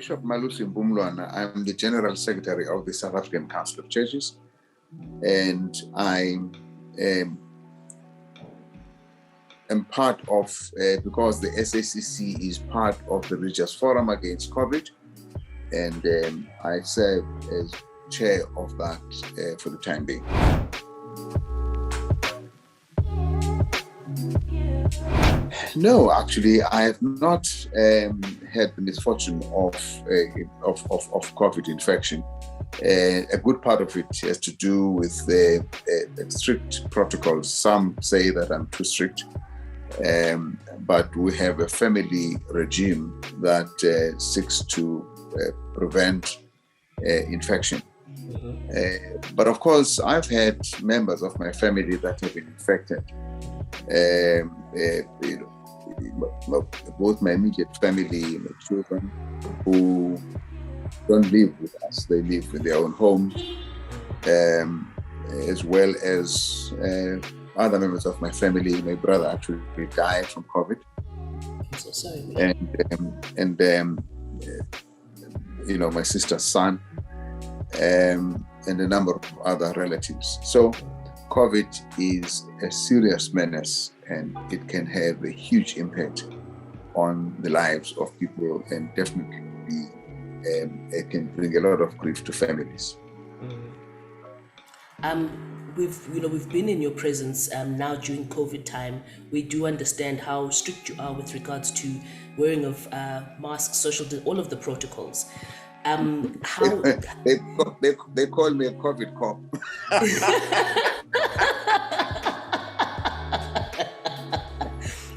Bishop Malusi Mpumlwana. I'm the General Secretary of the South African Council of Churches, and I am part of, because the SACC is part of the Religious Forum Against COVID, and I serve as chair of that for the time being. No, actually, I have not had the misfortune of COVID infection. A good part of it has to do with the strict protocols. Some say that I'm too strict, but we have a family regime that seeks to prevent infection. But of course, I've had members of my family that have been infected. Both my immediate family, my children, who don't live with us, they live in their own homes, as well as other members of my family. My brother actually died from COVID. I'm so sorry. And my sister's son, and a number of other relatives. So COVID is a serious menace, and it can have a huge impact on the lives of people, and definitely it can bring a lot of grief to families. We've been in your presence now during COVID time. We do understand how strict you are with regards to wearing of masks, all of the protocols. How they call me a COVID cop.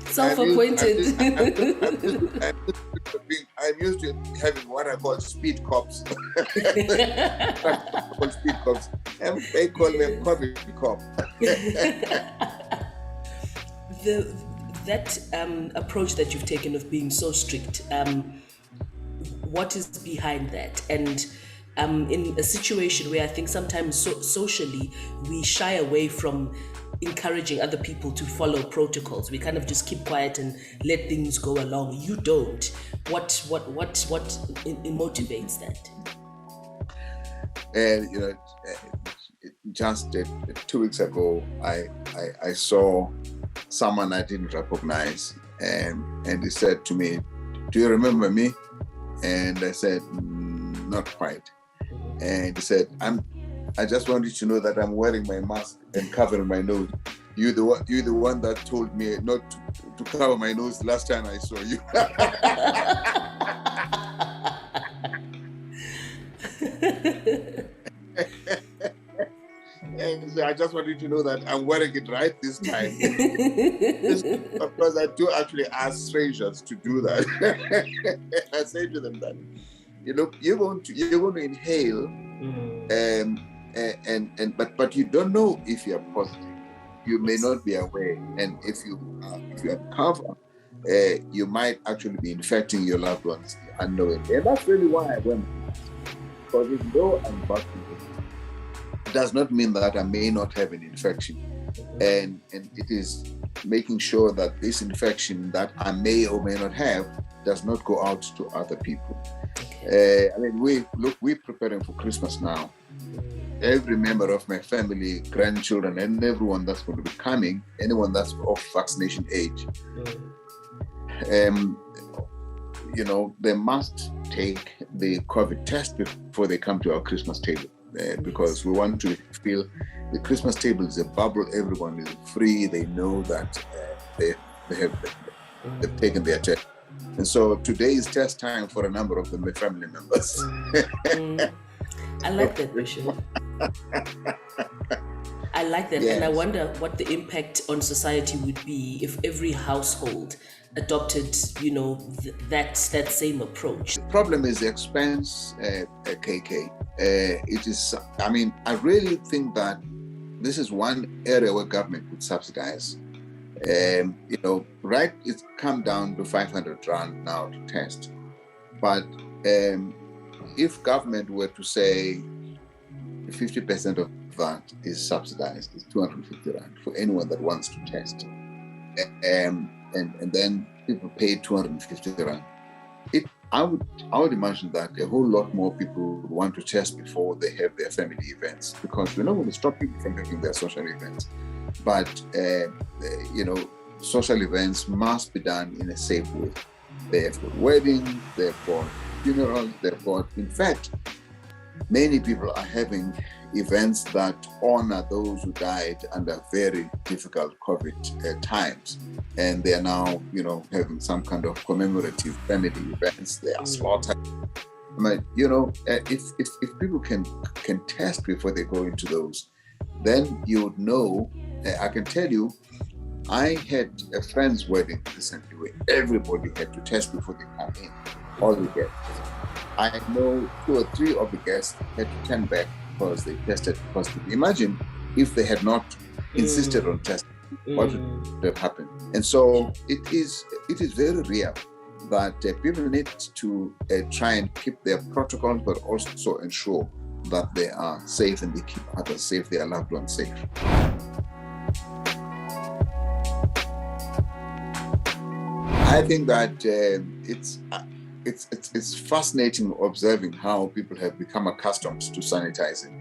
Self-appointed. I'm used to having what I call speed cops. Speed cops. And they call me a COVID cop. That approach that you've taken of being so strict, what is behind that? And in a situation where I think sometimes socially we shy away from encouraging other people to follow protocols, we kind of just keep quiet and let things go along. You don't. What motivates that? Just 2 weeks ago, I saw someone I didn't recognize, and he said to me, "Do you remember me?" And I said, "Not quite." And he said, I just wanted to know that I'm wearing my mask and covering my nose. You're the one that told me not to cover my nose last time I saw you. And so I just wanted to know that I'm wearing it right this time. Of course, I do actually ask strangers to do that. I say to them that, you're going to inhale, but you don't know if you're positive. You may not be aware, and if you uncover, you might actually be infecting your loved ones unknowingly. And that's really why I went. Because even though I'm vaccinated, it does not mean that I may not have an infection, and it is making sure that this infection that I may or may not have does not go out to other people. We're preparing for Christmas now. Every member of my family, grandchildren, and everyone that's going to be coming, anyone that's of vaccination age, they must take the COVID test before they come to our Christmas table, because we want to feel the Christmas table is a bubble. Everyone is free. They know that they've taken their test. And so today is test time for a number of my family members. I like that, Bishop. I like that. Yes. And I wonder what the impact on society would be if every household adopted, that same approach. The problem is the expense, KK. It is, I really think that this is one area where government would subsidize. Right, it's come down to 500 Rand now to test. But if government were to say 50% of that is subsidized, it's 250 Rand for anyone that wants to test. And then people pay 250 Rand. It I would imagine that a whole lot more people would want to test before they have their family events, because we're not going to stop people from having their social events. But, social events must be done in a safe way. They've got weddings, they've got funerals, in fact, many people are having events that honor those who died under very difficult COVID times. And they are now, having some kind of commemorative family events. They are slaughtered. If people can test before they go into those, then you would know. I can tell you, I had a friend's wedding recently where everybody had to test before they come in, all the guests. I know 2 or 3 of the guests had to turn back because they tested positive. Imagine if they had not insisted on testing, what would have happened? And so it is very real that people need to try and keep their protocols, but also ensure that they are safe and they keep others safe, their loved ones safe. I think that it's fascinating observing how people have become accustomed to sanitizing.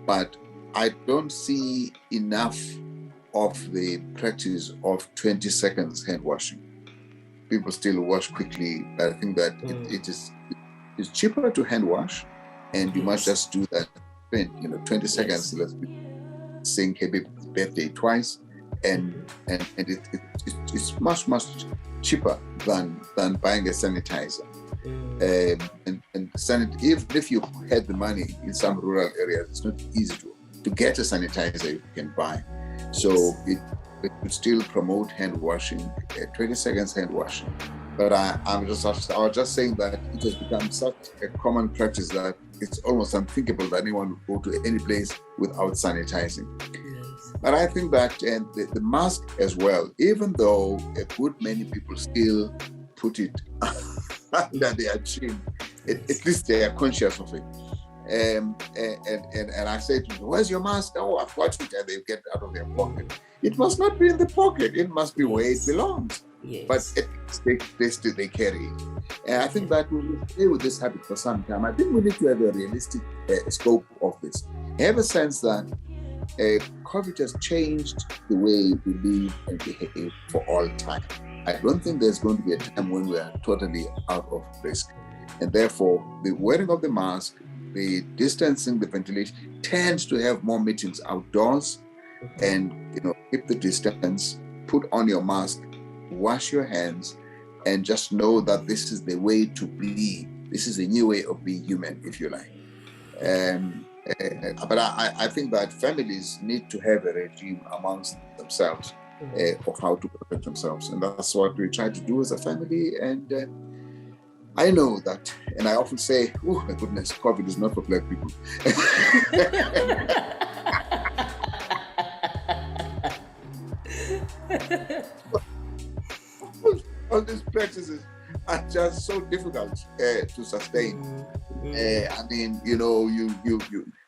But I don't see enough of the practice of 20 seconds hand washing. People still wash quickly. I think that it's cheaper to hand wash, and you must just do that. 20 seconds. Let's sing happy birthday twice, and it's much cheaper than buying a sanitizer. And even if you had the money in some rural areas, it's not easy to get a sanitizer you can buy. So it would still promote hand washing, 20 seconds hand washing. But I was just saying that it has become such a common practice that it's almost unthinkable that anyone would go to any place without sanitizing. But I think that the mask as well, even though a good many people still put it under their chin, at least they are conscious of it. And I say to them, "Where's your mask?" "Oh, I've got it," and they get out of their pocket. It must not be in the pocket. It must be where it belongs. Yes. But at least they carry it. And I think that we will stay with this habit for some time. I think we need to have a realistic scope of this. Have a sense that COVID has changed the way we live and behave for all time. I don't think there's going to be a time when we are totally out of risk. And therefore, the wearing of the mask, the distancing, the ventilation, tends to have more meetings outdoors. And keep the distance, put on your mask, wash your hands, and just know that this is the way to be. This is the new way of being human, if you like. But I think that families need to have a regime amongst themselves of how to protect themselves. And that's what we try to do as a family. And I know that, and I often say, "Oh my goodness, COVID is not for Black people." All these practices are just so difficult to sustain.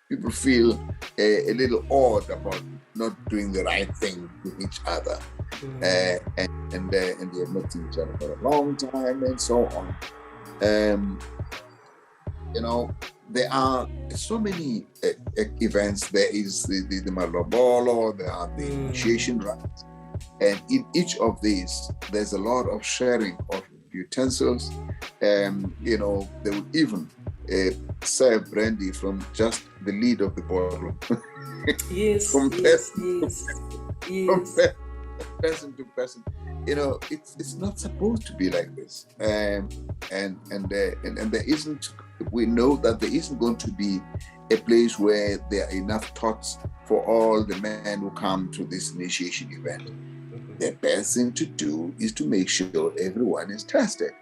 People feel a little odd about not doing the right thing to each other, and they have not seen each other for a long time, and so on. There are so many events. There is the Malobolo, there are the initiation rites. And in each of these, there's a lot of sharing of utensils. They will even serve brandy from just the lid of the bottle. Yes, from person to person. It's not supposed to be like this. And there isn't. We know that there isn't going to be a place where there are enough thoughts for all the men who come to this initiation event. The best thing to do is to make sure everyone is tested.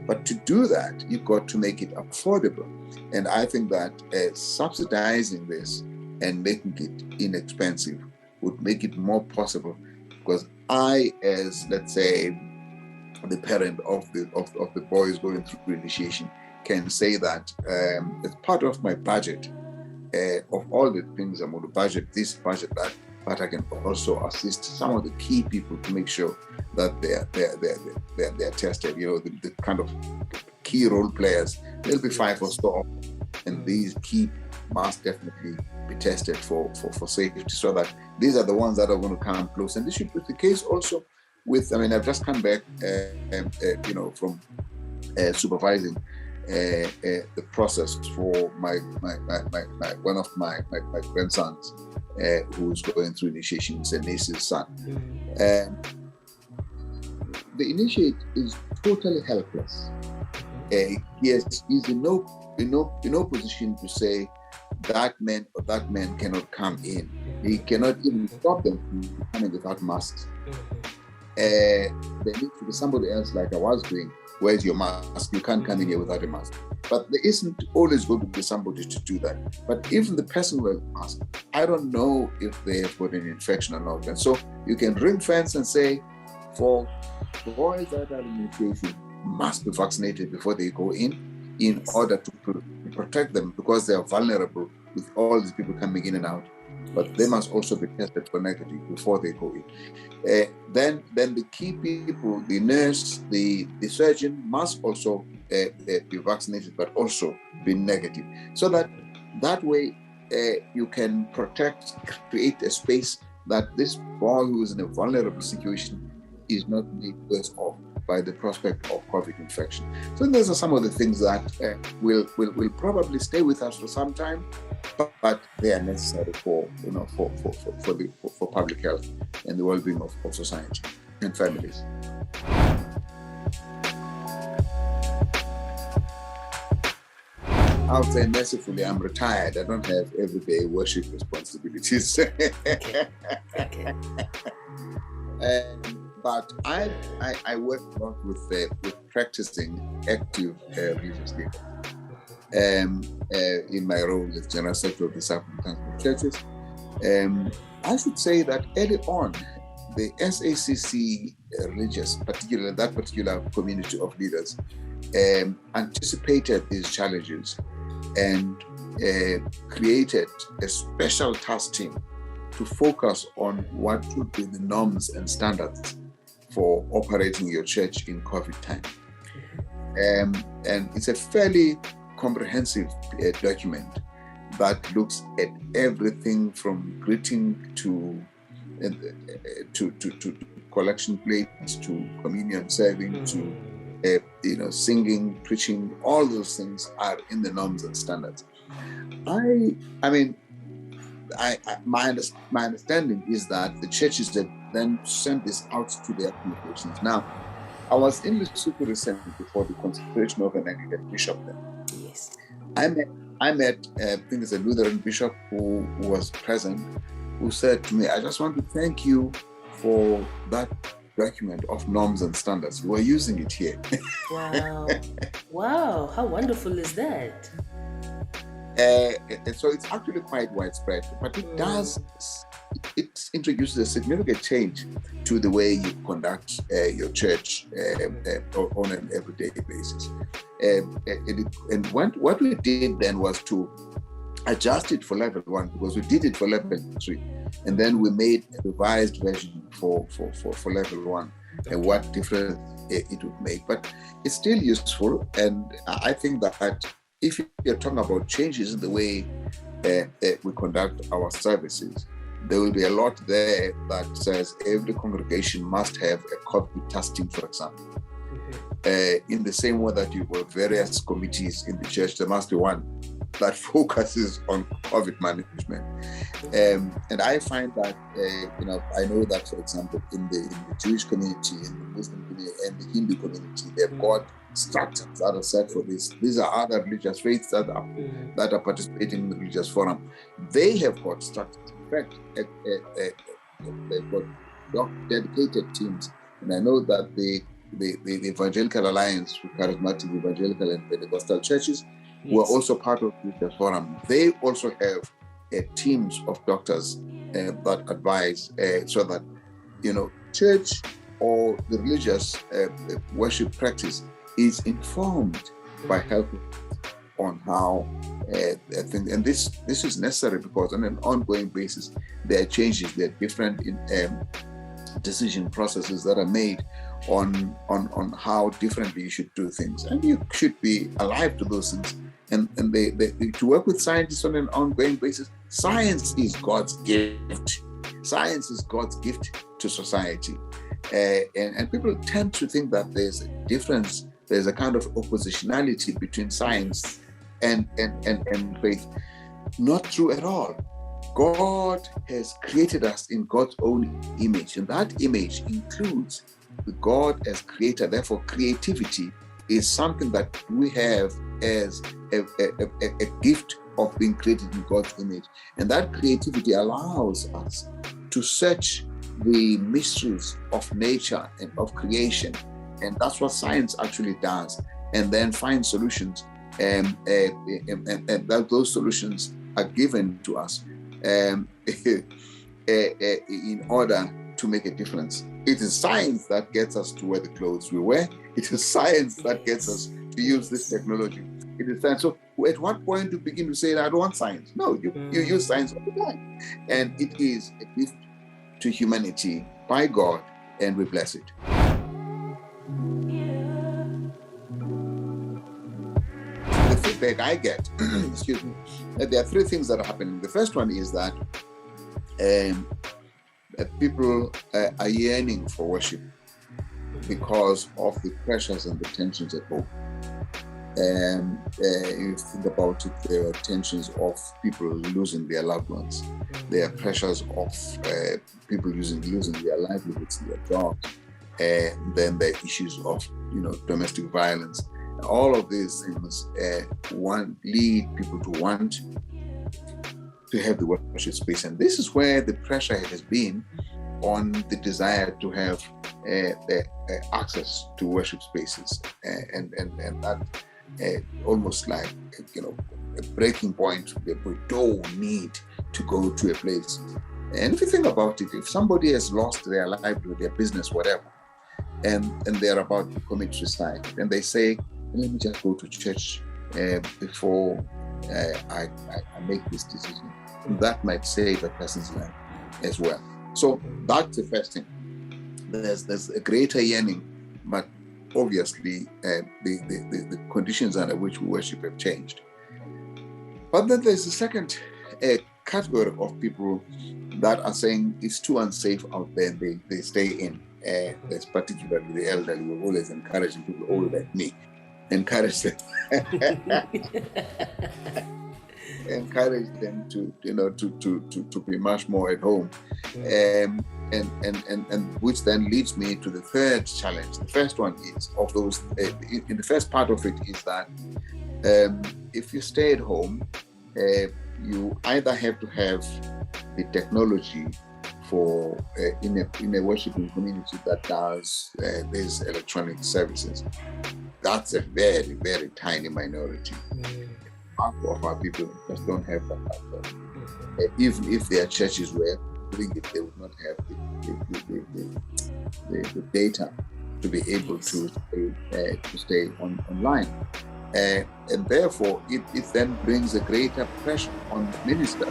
But to do that, you've got to make it affordable. And I think that subsidizing this and making it inexpensive would make it more possible. Because I, as let's say, the parent of the boys going through initiation, can say that as part of my budget, of all the things I'm going to budget, this, budget that, but I can also assist some of the key people to make sure that they're tested. The kind of key role players. There'll be 5 or so, and these key must definitely be tested for safety, so that these are the ones that are going to come close. And this should be the case also with. I've just come back, from supervising the process for my one of my grandsons who's going through initiation. It's a niece's son. The initiate is totally helpless. He's in no position to say that man or that man cannot come in. He cannot even stop them from coming without masks. There needs to be somebody else, like I was doing. Where's your mask? You can't come in here without a mask. But there isn't always going to be somebody to do that. But even the person with a mask, I don't know if they have got an infection or not. And so you can ring fence and say, for boys that are in initiation, must be vaccinated before they go in order to protect them, because they are vulnerable with all these people coming in and out. But they must also be tested for negative before they go in. Then the key people, the nurse, the surgeon must also be vaccinated, but also be negative. So that way you can create a space that this boy who is in a vulnerable situation is not made worse off by the prospect of COVID infection. So those are some of the things that will probably stay with us for some time, but they are necessary for public health and the well-being of society and families. I'll say mercifully, I'm retired. I don't have everyday worship responsibilities. Okay. But I work a lot with practicing active religious leadership in my role as General Secretary of the Southern Council of Churches. I should say that early on, the SACC religious, particularly that particular community of leaders, anticipated these challenges and created a special task team to focus on what should be the norms and standards for operating your church in COVID time. And it's a fairly comprehensive document that looks at everything from greeting to collection plates, to communion serving, to singing, preaching. All those things are in the norms and standards. My understanding is that the churches that then send this out to their congregations. Now, I was in Lesotho recently before the consecration of an Anglican bishop there. Yes. I met I think it's a Lutheran bishop who was present, who said to me, I just want to thank you for that document of norms and standards. We're using it here. Wow. Wow, how wonderful is that? And so it's actually quite widespread, but it introduces a significant change to the way you conduct your church on an everyday basis. And what we did then was to adjust it for level 1, because we did it for level 3, and then we made a revised version for level 1 and what difference it would make. But it's still useful, and I think that if you're talking about changes in the way we conduct our services, there will be a lot there that says every congregation must have a COVID testing, for example. In the same way that you've got various committees in the church, there must be one that focuses on COVID management. And I find that, I know that, for example, in the Jewish community, in the Muslim community, and the Hindu community, they've got structures that are set for this. These are other religious faiths that are participating in the religious forum. They have got structures. In fact, they've got dedicated teams. And I know that the Evangelical Alliance for Charismatic Evangelical and Pentecostal churches, who are also part of the religious forum, they also have teams of doctors that advise so that, church or the religious worship practice is informed by health on how I think, and this is necessary because on an ongoing basis, there are changes, there are different decision processes that are made on how differently you should do things, and you should be alive to those things. And they to work with scientists on an ongoing basis. Science is God's gift. Science is God's gift to society, and people tend to think that there's a difference. There's a kind of oppositionality between science and faith. Not true at all. God has created us in God's own image, and that image includes God as creator. Therefore, creativity is something that we have as a gift of being created in God's image. And that creativity allows us to search the mysteries of nature and of creation. And that's what science actually does. And then find solutions. And that those solutions are given to us in order to make a difference. It is science that gets us to wear the clothes we wear. It is science that gets us to use this technology. It is science. So at what point do you begin to say, I don't want science? No, you use science all the time. And it is a gift to humanity by God, and we bless it. The feedback I get, excuse me, there are three things that are happening. The first one is that people are yearning for worship because of the pressures and the tensions at home. You think about it, there are tensions of people losing their loved ones. There are pressures of people losing their livelihoods, their jobs. Then there are issues of domestic violence. All of these things lead people to want to have the worship space, and this is where the pressure has been on the desire to have access to worship spaces, and that almost like a breaking point. We don't need to go to a place. And if you think about it, if somebody has lost their livelihood, their business, whatever, and they're about to commit suicide, and they say, let me just go to church before I make this decision, that might save a person's life as well. So that's the first thing. There's a greater yearning, but obviously the conditions under which we worship have changed. But then there's a second category of people that are saying it's too unsafe out there, and they stay in. There's particularly the elderly. We're always encouraging people older than me. Encourage them to be much more at home, and which then leads me to the third challenge. The first one is of those. In the first part of it is that if you stay at home, you either have to have the technology for in a worshiping community that does these electronic services. That's a very, very tiny minority. Half of our people just don't have that. Even if their churches were doing it, they would not have the data to be able to stay online. And therefore, it then brings a greater pressure on the minister.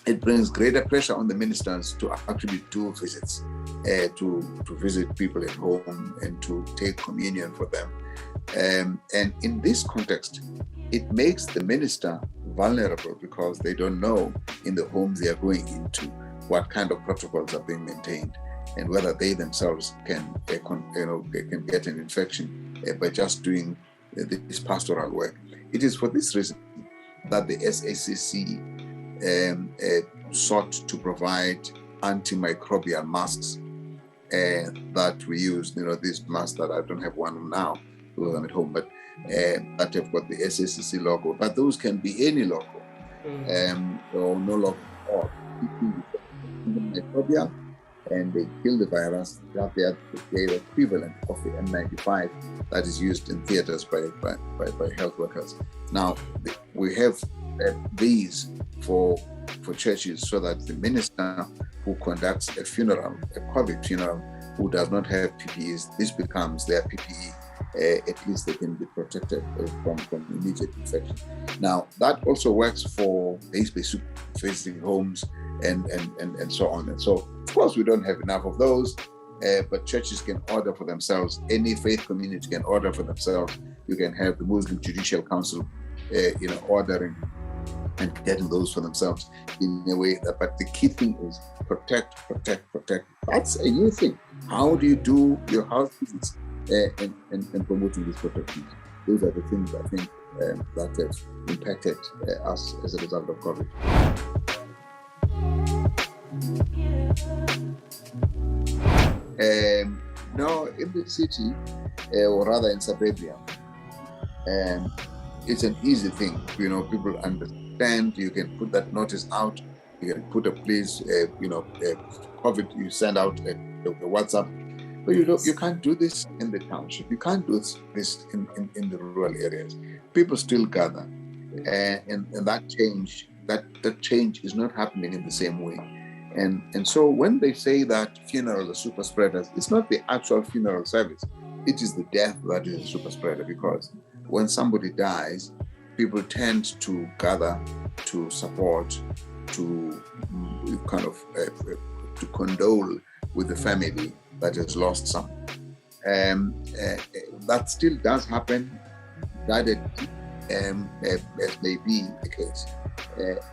It brings greater pressure on the ministers to actually do visits, to visit people at home and to take communion for them. And in this context, it makes the minister vulnerable because they don't know in the homes they are going into what kind of protocols are being maintained and whether they themselves can get an infection by just doing this pastoral work. It is for this reason that the SACC sought to provide antimicrobial masks that we use. These masks that I don't have one now because I'm at home, but that have got the SACC logo. But those can be any logo, or no logo at all. Microbial, and they kill the virus. That they are the equivalent of the N95 that is used in theaters by health workers. Now we have these for churches, so that the minister who conducts a funeral, a COVID funeral, who does not have PPEs, this becomes their PPE. at least they can be protected from immediate infection. Now, that also works for base-based visiting homes and so on. And so, of course, we don't have enough of those, but churches can order for themselves. Any faith community can order for themselves. You can have the Muslim Judicial Council, ordering and getting those for themselves in a way that, but the key thing is protect. That's a new thing. How do you do your house visits and promoting these protections? Those are the things I think that have impacted us as a result of COVID. No, in the city, or rather in suburbia, it's an easy thing. People understand. You can put that notice out. You can put a please, COVID. You send out a WhatsApp, but you can't do this in the township. You can't do this in the rural areas. People still gather, and that change is not happening in the same way. And so when they say that funerals are super spreaders, it's not the actual funeral service. It is the death that is a super spreader, because when somebody dies, people tend to gather to support, to kind of to condole with the family that has lost someone. That still does happen, that as may be the case.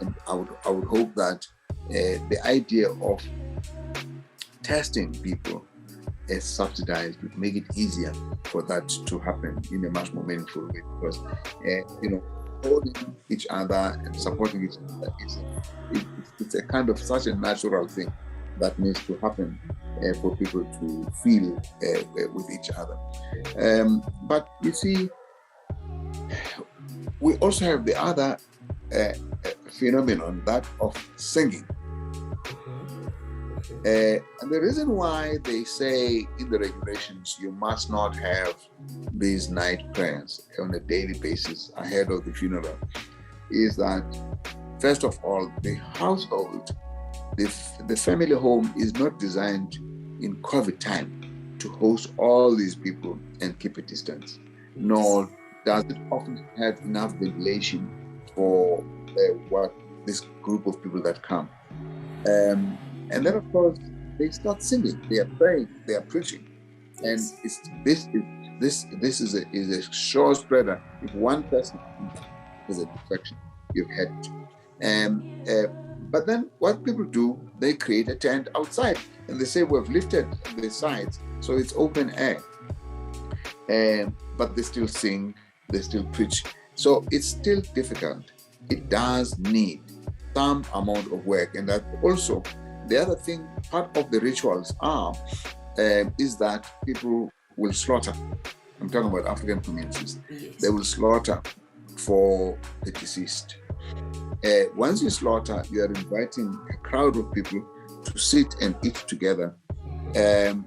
And I would hope that the idea of testing people is subsidized would make it easier for that to happen in a much more meaningful way, because holding each other and supporting each other it's a kind of such a natural thing that needs to happen for people to feel with each other. But you see, we also have the other phenomenon, that of singing. And the reason why they say in the regulations you must not have these night prayers on a daily basis ahead of the funeral is that, first of all, the household, the family home is not designed in COVID time to host all these people and keep a distance, nor does it often have enough ventilation for what this group of people that come. And then, of course, they start singing, they are praying, they are preaching, and this is a sure spreader. If one person has an infection, you've had it. But then what people do, they create a tent outside, and they say we've lifted the sides, so it's open air. But they still sing, they still preach. So it's still difficult. It does need some amount of work, and that also. The other thing, part of the rituals is that people will slaughter. I'm talking about African communities. Yes. They will slaughter for the deceased. Once you slaughter, you are inviting a crowd of people to sit and eat together. And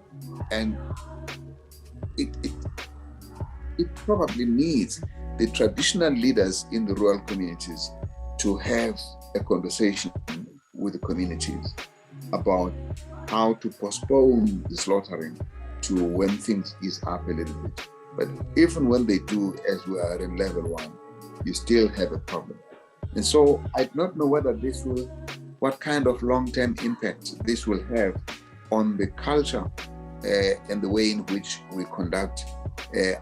it probably needs the traditional leaders in the rural communities to have a conversation with the communities about how to postpone the slaughtering to when things ease up a little bit. But even when they do, as we are in level 1, you still have a problem. And so I do not know whether what kind of long-term impact this will have on the culture and the way in which we conduct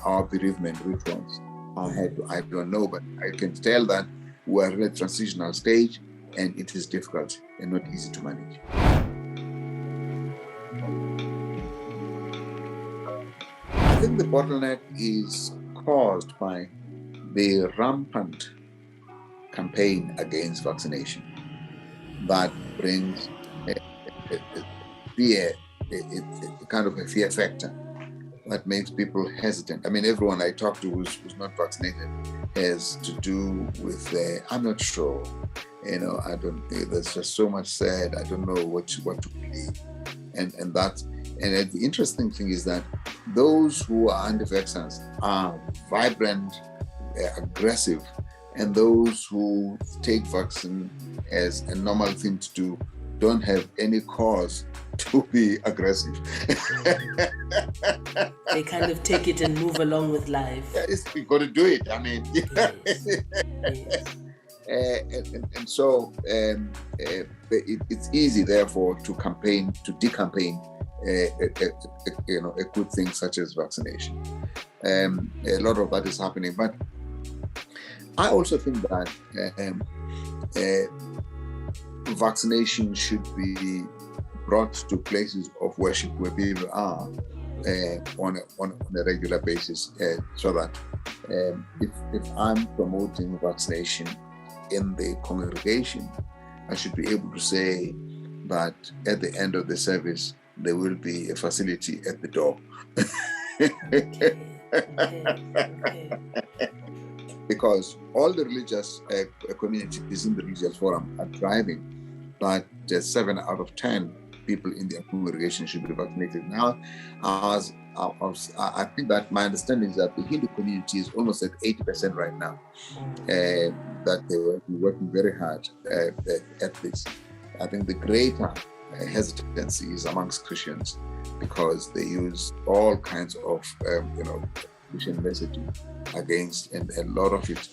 our bereavement rituals. I don't know, but I can tell that we are in a transitional stage, and it is difficult and not easy to manage. I think the bottleneck is caused by the rampant campaign against vaccination that brings fear, a kind of a fear factor that makes people hesitant. I mean, everyone I talk to who's not vaccinated has to do with, I'm not sure, I don't, there's just so much said, I don't know what to believe. And the interesting thing is that those who are anti-vaxxers are vibrant, aggressive, and those who take vaccine as a normal thing to do don't have any cause to be aggressive. They kind of take it and move along with life. Yes, we got to do it. I mean, Yes. Yes. and so it's easy, therefore, to decampaign a good thing such as vaccination. A lot of that is happening, but I also think that vaccination should be brought to places of worship where people are on a regular basis, so that if I'm promoting vaccination in the congregation, I should be able to say that at the end of the service there will be a facility at the door. Okay. Because all the religious communities in the religious forum are driving, but 7 out of 10 people in their congregation should be vaccinated. Now, I think that my understanding is that the Hindu community is almost at 80% right now, that they were working very hard at this. I think the greater hesitancy is amongst Christians, because they use all kinds of Christian messaging against, and a lot of it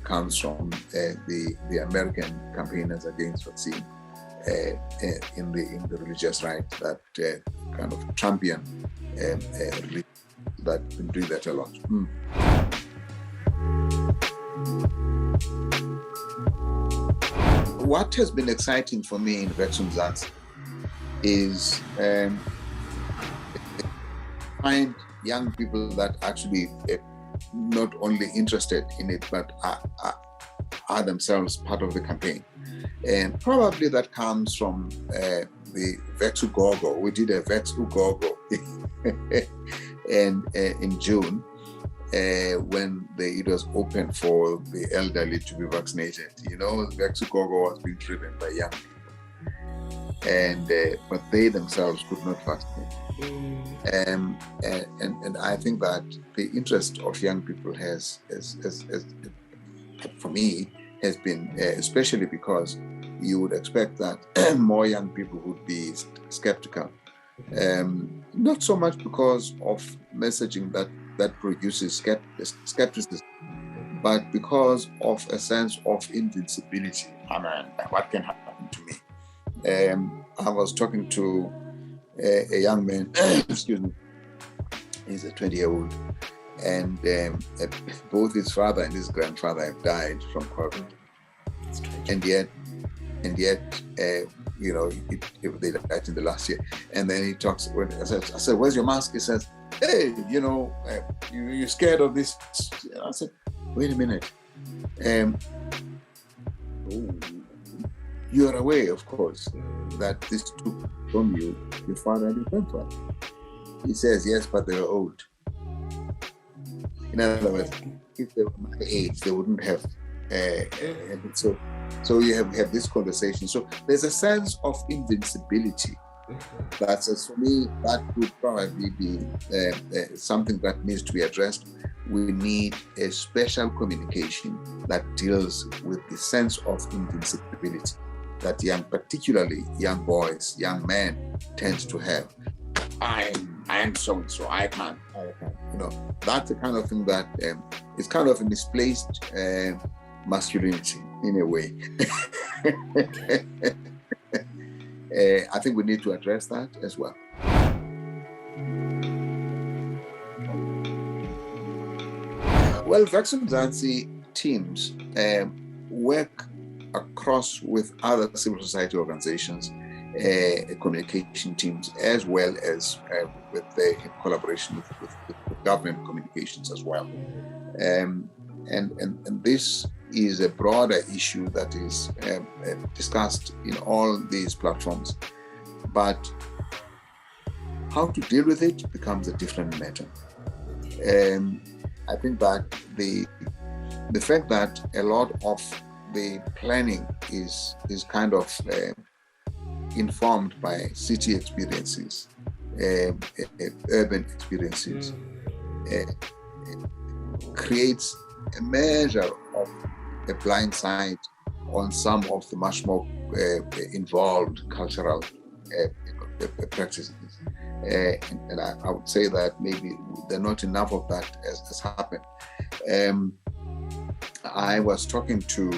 comes from the American campaigners against vaccine in the religious right, that kind of champion religion that been doing that a lot. What has been exciting for me in Vexumzansi is find young people that actually not only interested in it, but are themselves part of the campaign. And probably that comes from the Vex Ugogo. We did a Vex Ugogo and in June, when it was open for the elderly to be vaccinated. Vex Ugogo was being driven by young people, and but they themselves could not vaccinate. And I think that the interest of young people has for me, has been, especially because you would expect that more young people would be skeptical. Not so much because of messaging that produces skepticism, but because of a sense of invincibility. I mean, what can happen to me? I was talking to a young man, excuse me, he's a 20-year-old, and both his father and his grandfather have died from COVID. And yet, they died in the last year. And then he talks, I said, where's your mask? He says, hey, you're scared of this. I said, wait a minute. You are aware, of course, that this took from you, your father and your grandfather. He says, yes, but they were old. In other words, if they were my age, they wouldn't have. So we have this conversation. So there's a sense of invincibility. That says, for me, that would probably be something that needs to be addressed. We need a special communication that deals with the sense of invincibility that particularly young boys, young men tend to have. I am so I can't. That's the kind of thing that is kind of a misplaced masculinity in a way. I think we need to address that as well. Well, Vexumzansi teams work across with other civil society organizations, communication teams, as well as with the collaboration with government communications as well. And this is a broader issue that is discussed in all these platforms. But how to deal with it becomes a different matter. I think that the fact that a lot of the planning is kind of informed by city experiences, urban experiences, creates a measure of a blind side on some of the much more involved cultural practices. And I would say that maybe there are not enough of that has happened. I was talking to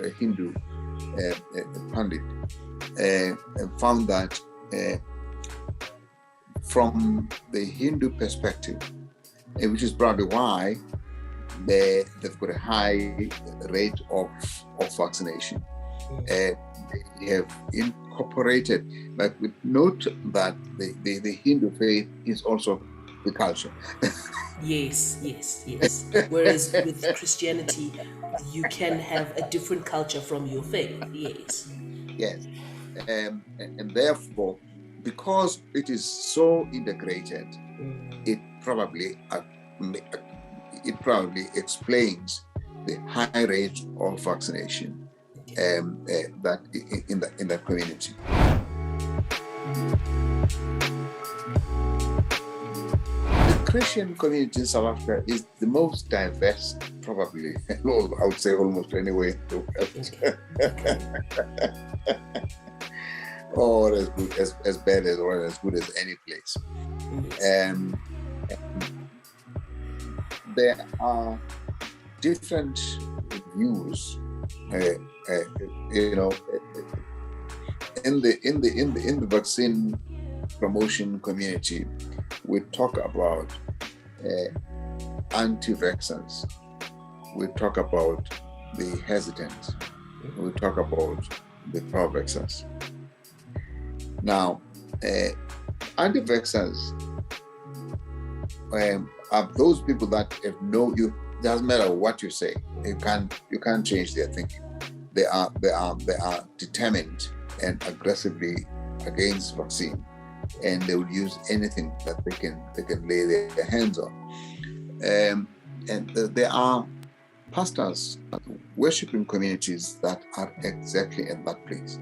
a Hindu pundit and found that from the Hindu perspective, which is probably why they've got a high rate of vaccination. They have incorporated, but we note that the Hindu faith is also the culture. Yes. Whereas with Christianity, you can have a different culture from your faith. Yes. And therefore, because it is so integrated, it probably explains the high rate of vaccination that in the community. The Christian community in South Africa is the most diverse, probably. I would say almost anywhere in the world. Or as good as bad as or as good as any place. There are different views, in the vaccine promotion community. We talk about anti-vaxxers. We talk about the hesitant. We talk about the pro-vaxxers. Now, anti-vaxxers are those people that have you. Doesn't matter what you say, you can't change their thinking. They are determined and aggressively against vaccine, and they will use anything that they can lay their hands on. And there are pastors, worshiping communities that are exactly in that place.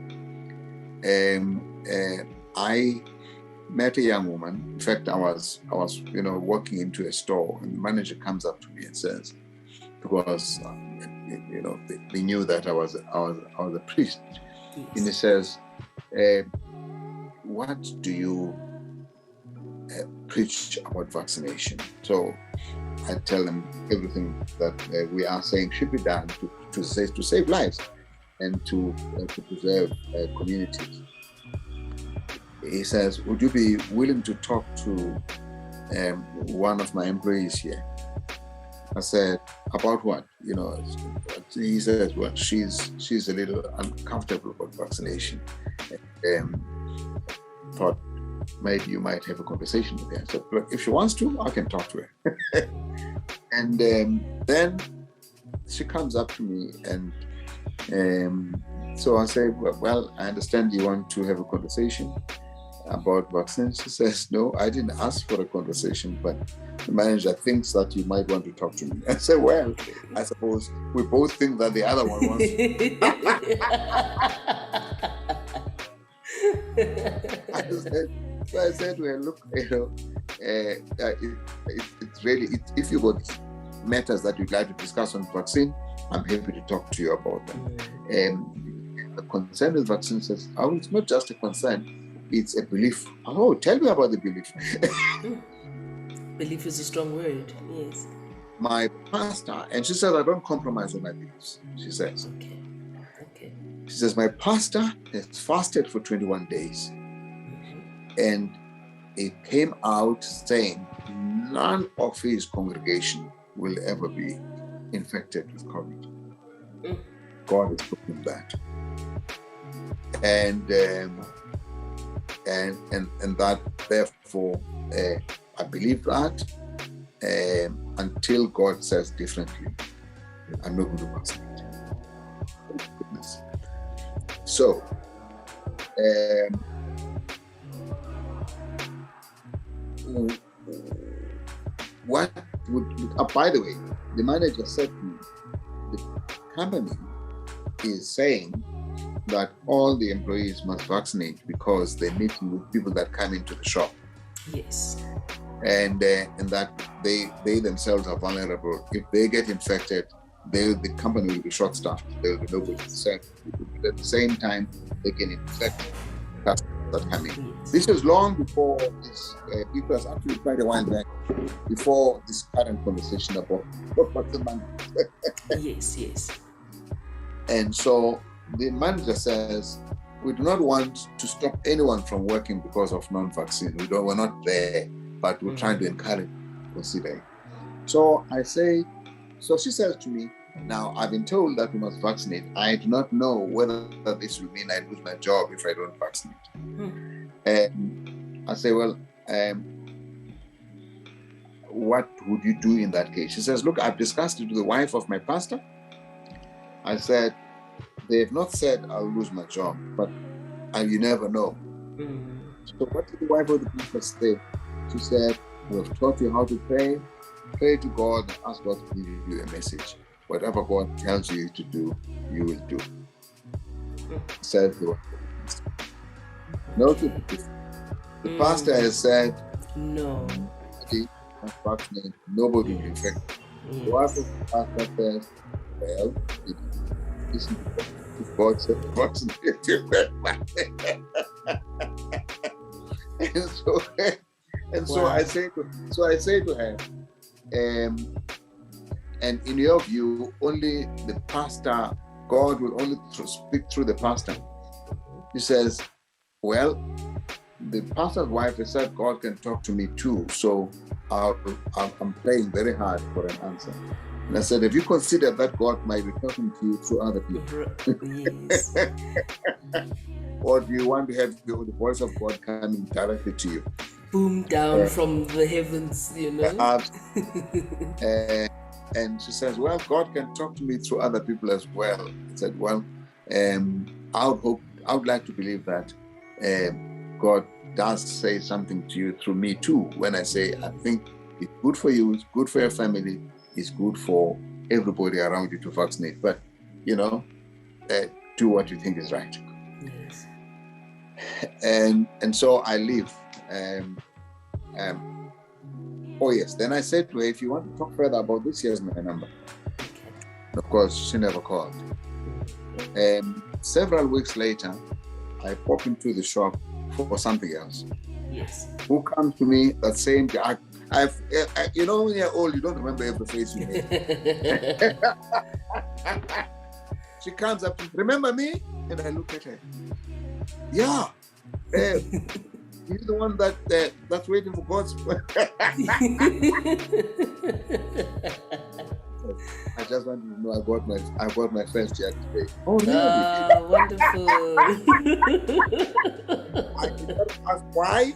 I met a young woman. In fact, I was walking into a store, and the manager comes up to me and says, because they knew that I was a priest, and he says, "What do you preach about vaccination?" So I tell them everything that we are saying should be done to save lives and to preserve communities. He says, "Would you be willing to talk to one of my employees here?" I said, "About what?" He says, "Well, she's a little uncomfortable about vaccination. Thought maybe you might have a conversation with her." I said, "Look, if she wants to, I can talk to her." And then she comes up to me, and so I say, "Well, I understand you want to have a conversation about vaccines." She says, "No, I didn't ask for a conversation, but the manager thinks that you might want to talk to me." I said, "Well, I suppose we both think that the other one wants So I said, "Well, look, it's really, if you got matters that you'd like to discuss on vaccine, I'm happy to talk to you about them." The concern with vaccine says, "Oh, it's not just a concern, it's a belief." "Oh, tell me about the belief." Belief is a strong word, yes. My pastor, and she says, "I don't compromise on my beliefs," she says. Okay. She says, "My pastor has fasted for 21 days. And it came out saying none of his congregation will ever be infected with COVID. God has put him that. And that, therefore, I believe that until God says differently, I'm not going to vaccinate." Goodness. So, what would, by the way, the manager said to me, the company is saying that all the employees must vaccinate because they're meeting with people that come into the shop. Yes. And that they themselves are vulnerable. If they get infected, the company will be short-staffed. There will be nobody to sell. But at the same time, they can infect customers that come in. This is long before this, it was actually quite a while back, before this current conversation about what's the money. Yes. And so the manager says, we do not want to stop anyone from working because of non-vaccine. We're not there, but we're trying to encourage considering. So she says to me, now I've been told that we must vaccinate. I do not know whether this will mean I lose my job if I don't vaccinate. And I say, well, what would you do in that case? She says, look, I've discussed it with the wife of my pastor. I said, they've not said I'll lose my job, but you never know. So what did the wife of the pastor say? She said, we've taught you how to pray. Pray to God and ask God to give you a message. Whatever God tells you to do, you will do. Said the wife of the pastor. Notice the pastor has said, no. Nobody will be infected. The wife of the pastor says, well, listen to God said vaccinate you. And so I say to her, and in your view, only the pastor, God will only speak through the pastor. He says, well, the pastor's wife has said God can talk to me too, so I'm praying very hard for an answer. And I said, have you considered that God might be talking to you through other people? Yes. Or do you want to have the voice of God coming directly to you? Boom down from the heavens, And she says, well, God can talk to me through other people as well. I said, well, I would like to believe that God does say something to you through me too. When I say, I think it's good for you, it's good for your family, it's good for everybody around you to vaccinate. But, do what you think is right. Yes. And so I leave. Oh yes, then I said to her, if you want to talk further about this, here's my number. Of course, she never called. Several weeks later, I pop into the shop for something else. Yes. Who comes to me that same day? When you're old, you don't remember every face you made. She comes up to me, remember me? And I look at her. Yeah. You're the one that's waiting for God's. I just wanted to know I got my first check today. Oh, really? Wonderful. I did not ask why.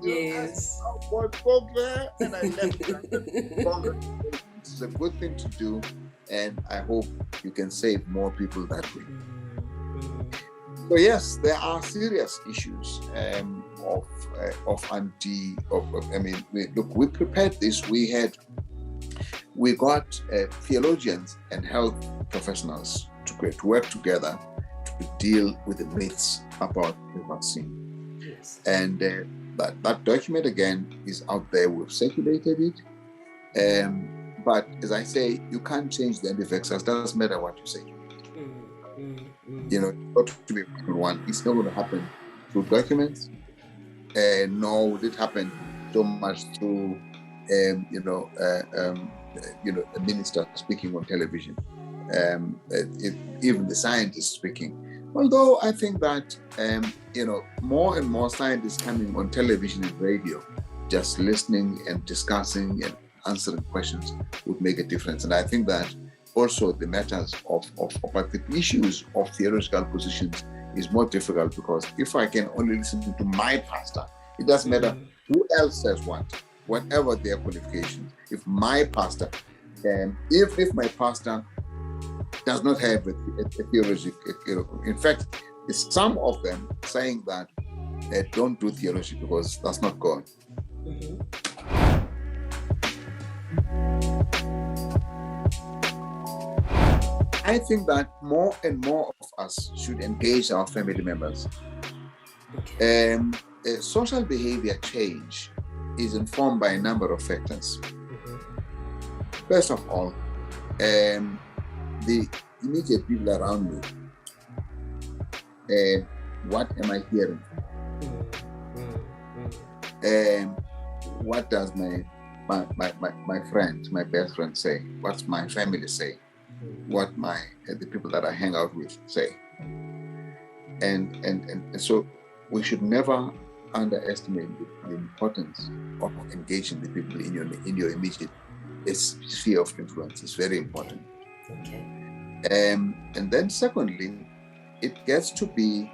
Yes. God spoke there, and I left. This is a good thing to do, and I hope you can save more people that way. So yes, there are serious issues we prepared this. We got theologians and health professionals to work together to deal with the myths about the vaccine. Yes. And that document again is out there. We've circulated it. But as I say, you can't change the anti-vaxxers. Doesn't matter what you say. It's got to be one. It's not going to happen through documents. Nor would it happen so much through, a minister speaking on television, even the scientists speaking. Although I think that, more and more scientists coming on television and radio, just listening and discussing and answering questions would make a difference. And I think that also the matters but the issues of theological positions is more difficult, because if I can only listen to my pastor, it doesn't matter who else says what, whatever their qualifications. If my pastor, if my pastor does not have a theology, in fact, some of them saying that don't do theology because that's not God. I think that more and more of us should engage our family members. Social behavior change is informed by a number of factors. First of all, the immediate people around me, what am I hearing? What does my friend, my best friend say? What's my family say? What the people that I hang out with say? And so we should never underestimate the importance of engaging the people in your immediate sphere of influence. It's very important. Okay. And then secondly, it gets to be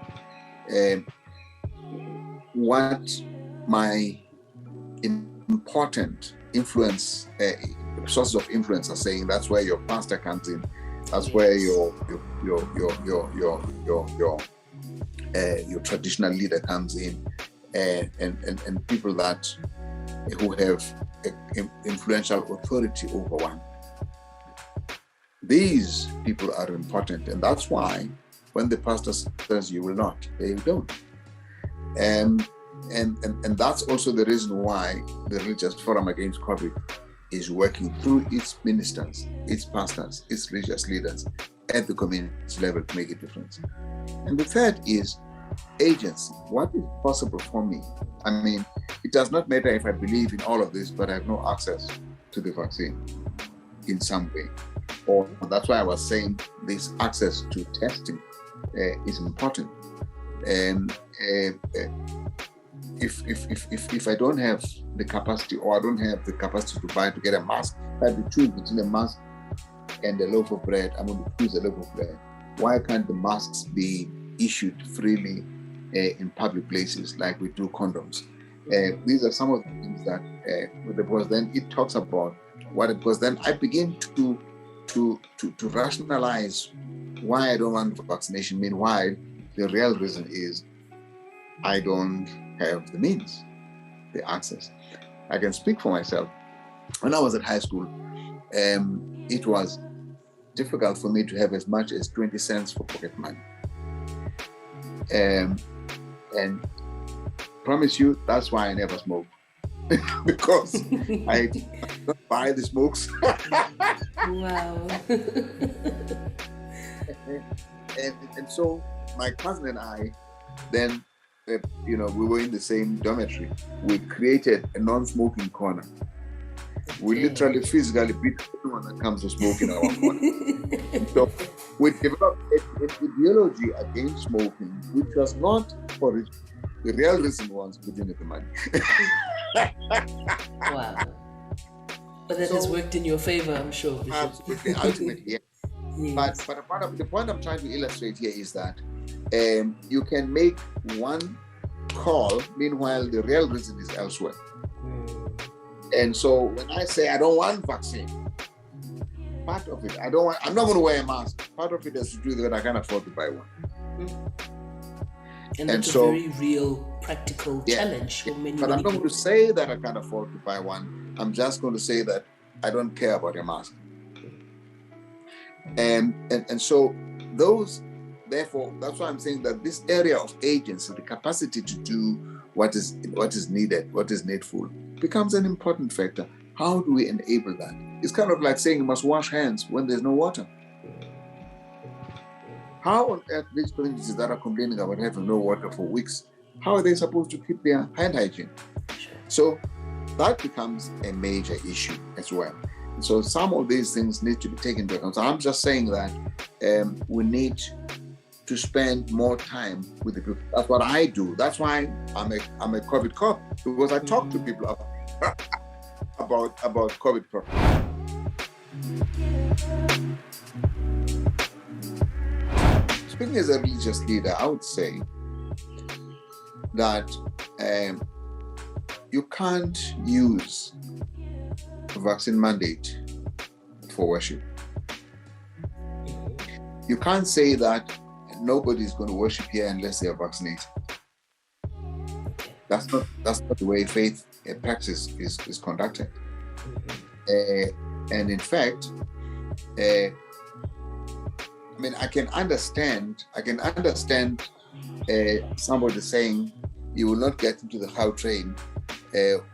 what my important influence sources of influence are saying. That's where your pastor comes in. That's where your traditional leader comes in, and people who have influential authority over one. These people are important, and that's why when the pastor says you will not, they don't. And that's also the reason why the Religious Forum Against COVID is working through its ministers, its pastors, its religious leaders at the community level to make a difference. And the third is agency. What is possible for me? I mean, it does not matter if I believe in all of this, but I have no access to the vaccine in some way. Or that's why I was saying this access to testing is important. If I don't have the capacity, or I don't have the capacity to get a mask, if I have to choose between a mask and a loaf of bread, I'm going to choose a loaf of bread. Why can't the masks be issued freely in public places like we do condoms? These are some of the things that, because then it talks about because then I begin to rationalize why I don't want vaccination. Meanwhile, the real reason is I don't have the means, the access. I can speak for myself. When I was at high school, it was difficult for me to have as much as 20 cents for pocket money. And promise you, that's why I never smoke. Because I don't buy the smokes. Wow. and so my cousin and I then, we were in the same dormitory. We created a non-smoking corner. We literally physically beat everyone that comes to smoke in our corner. And so we developed an ideology against smoking, which was not for it. The real reason was we didn't have the money. Wow. But that has worked in your favor, I'm sure. Absolutely, ultimately, yeah. Yes. But the point I'm trying to illustrate here is that you can make one call, meanwhile the real reason is elsewhere. And so when I say I don't want vaccine, part of it, I'm not going to wear a mask. Part of it has to do with that I can't afford to buy one. And that's a very real, practical challenge for many But I'm not people. going to say that I can't afford to buy one. I'm just going to say that I don't care about a mask. And so therefore, that's why I'm saying that this area of agency, the capacity to do what is needed, what is needful, becomes an important factor. How do we enable that? It's kind of like saying you must wash hands when there's no water. How on earth these communities that are complaining about having no water for weeks, how are they supposed to keep their hand hygiene? So that becomes a major issue as well. So some of these things need to be taken into account. So I'm just saying that we need to spend more time with the people. That's what I do. That's why I'm a COVID cop, because I talk to people about COVID problems. Speaking as a religious leader, I would say that you can't use a vaccine mandate for worship. You can't say that nobody's going to worship here unless they are vaccinated. That's not the way faith practice is conducted. And in fact, I can understand somebody saying you will not get into the Gautrain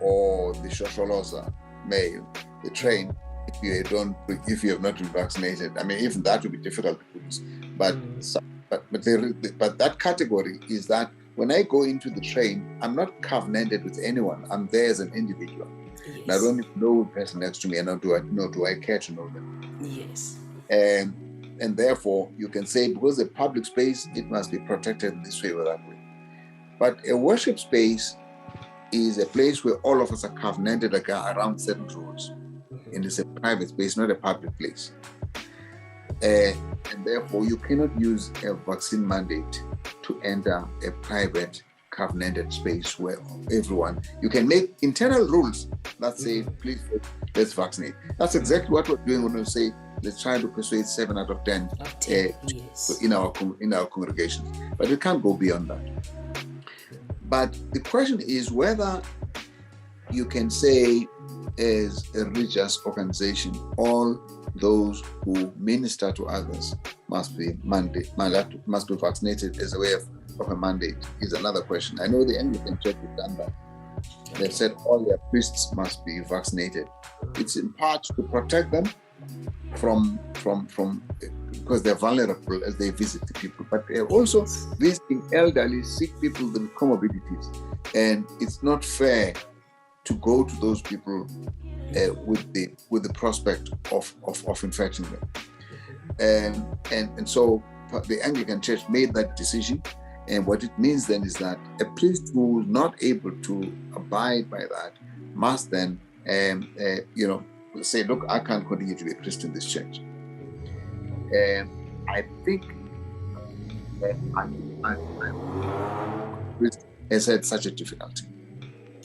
or the Shosholoza mail, the train, if you have not been vaccinated. I mean, even that would be difficult to put. But that category is that when I go into the train, I'm not covenanted with anyone. I'm there as an individual. Yes. And I don't know the person next to me, and do I care to know them? Yes. And therefore, you can say, because a public space, it must be protected in this way or that way. But a worship space is a place where all of us are covenanted around certain rules. And it's a private space, not a public place. And therefore, you cannot use a vaccine mandate to enter a private covenanted space where you can make internal rules that say, please, let's vaccinate. That's exactly what we're doing when we say, let's try to persuade 7 out of 10 yes. in our congregations. But we can't go beyond that. But the question is whether you can say, as a religious organization, all those who minister to others must be vaccinated as a way of a mandate is another question. I know the Anglican Church has done that. They've said all their priests must be vaccinated. It's in part to protect them from because they're vulnerable as they visit the people, but they're also visiting elderly, sick people with comorbidities, and it's not fair to go to those people with the prospect of infecting them. And so the Anglican Church made that decision, and what it means then is that a priest who is not able to abide by that must then say, look, I can't continue to be a priest in this church. I think priest has had such a difficulty.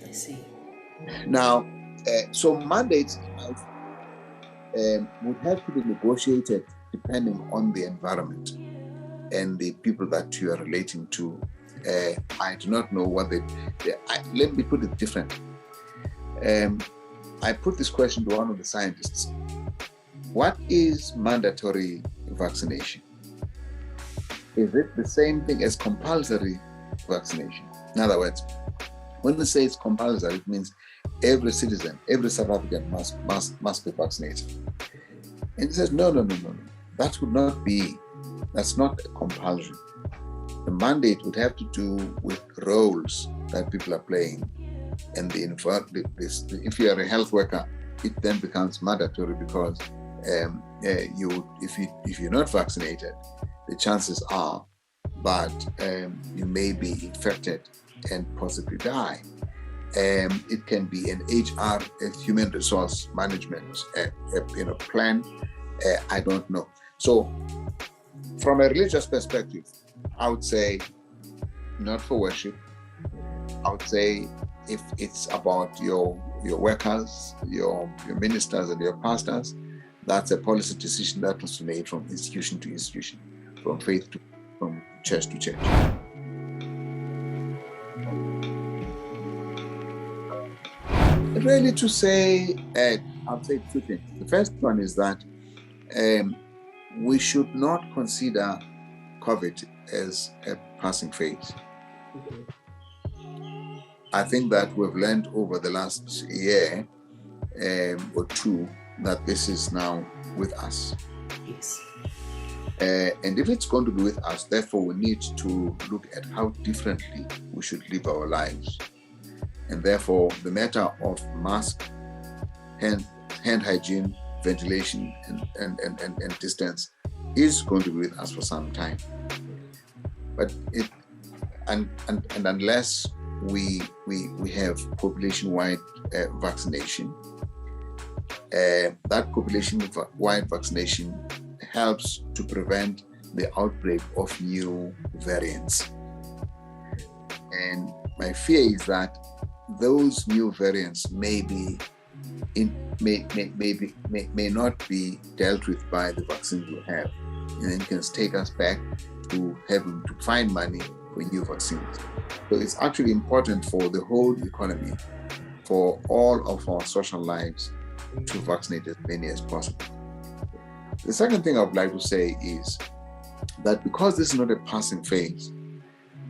I see. Now, so mandates would have to be negotiated depending on the environment and the people that you are relating to. I do not know what let me put it differently. I put this question to one of the scientists. What is mandatory vaccination? Is it the same thing as compulsory vaccination? In other words, when we say it's compulsory, it means every citizen, every South African must be vaccinated. And he says, no. That would not be, that's not a compulsion. The mandate would have to do with roles that people are playing. And if you are a health worker, it then becomes mandatory because if you're not vaccinated, the chances are that you may be infected and possibly die. It can be an HR, a human resource management plan. I don't know. So, from a religious perspective, I would say not for worship. I would say if it's about your workers, your ministers and your pastors, that's a policy decision that was made from institution to institution, from faith to from church to church. Really to say, I'll say two things. The first one is that we should not consider COVID as a passing phase. I think that we've learned over the last year or two that this is now with us. Yes. And if it's going to be with us, therefore we need to look at how differently we should live our lives. And therefore the matter of mask, hand hygiene, ventilation, and distance is going to be with us for some time. But unless we have population-wide vaccination, that population-wide vaccination helps to prevent the outbreak of new variants. And my fear is that those new variants may not be dealt with by the vaccines we have, and it can take us back to having to find money for new vaccines. So it's actually important for the whole economy, for all of our social lives, to vaccinate as many as possible. The second thing I would like to say is that because this is not a passing phase,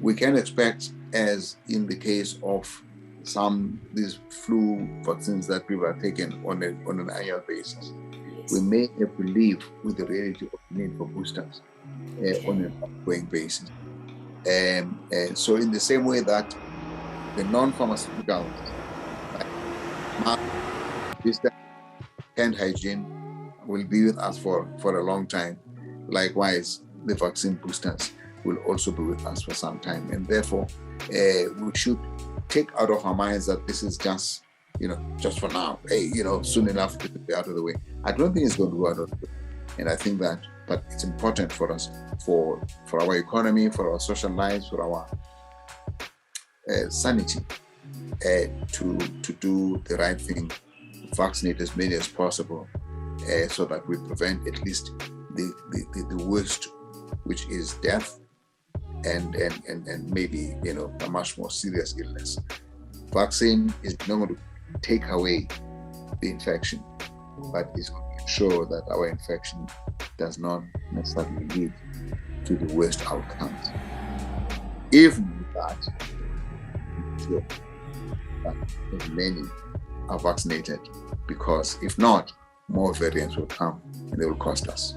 we can expect, as in the case of these flu vaccines that people are taking on an annual basis. Yes. We may have to live with the reality of the need for boosters on an ongoing basis. So in the same way that the non-pharmaceuticals, like distance, hand hygiene, will be with us for a long time. Likewise, the vaccine boosters will also be with us for some time. And therefore, we should take out of our minds that this is just for now. Hey, soon enough it will be out of the way. I don't think it's going to go out of the way. And I think that, but it's important for us, for our economy, for our social lives, for our sanity, to do the right thing, vaccinate as many as possible, so that we prevent at least the worst, which is death and maybe a much more serious illness. Vaccine is not going to take away the infection, but it's going to ensure that our infection does not necessarily lead to the worst outcomes. If that, sure that as many are vaccinated, because if not, more variants will come and they will cost us.